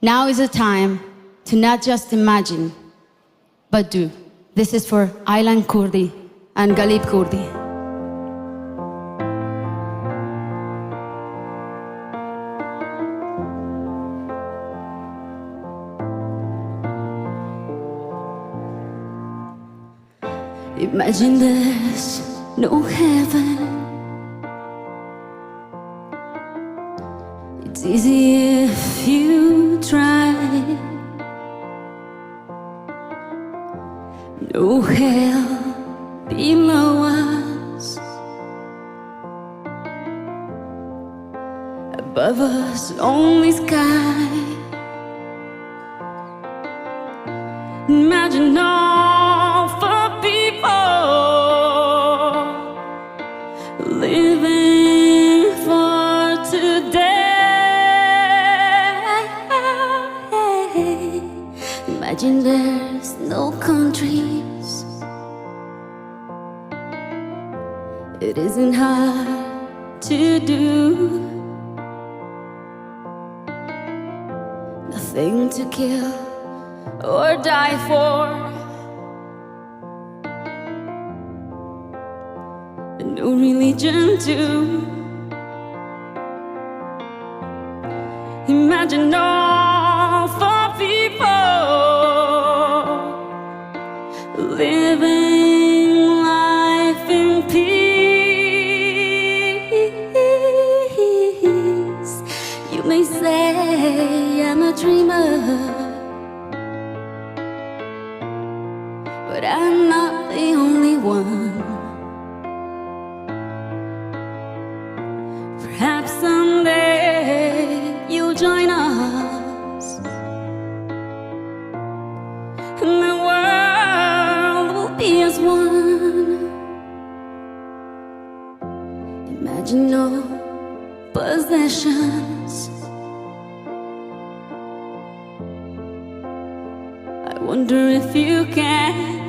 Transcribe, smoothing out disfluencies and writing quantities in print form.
Now is the time to not just imagine, but do. This is for Alan Kurdî and Alan Kurdî. Imagine there's no heaven. It's easy if you try. No hell below us. Above us, only sky. Imagine all for people living for today. Imagine there's no countries. It isn't hard to do. Nothing to kill or die for. No religion too. Imagine all for people living life in peace. You may say I'm a dreamer, but I'm not the only one. Perhaps someday you'll join us, and the world will be as one. Imagine no possessions. I wonder if you can.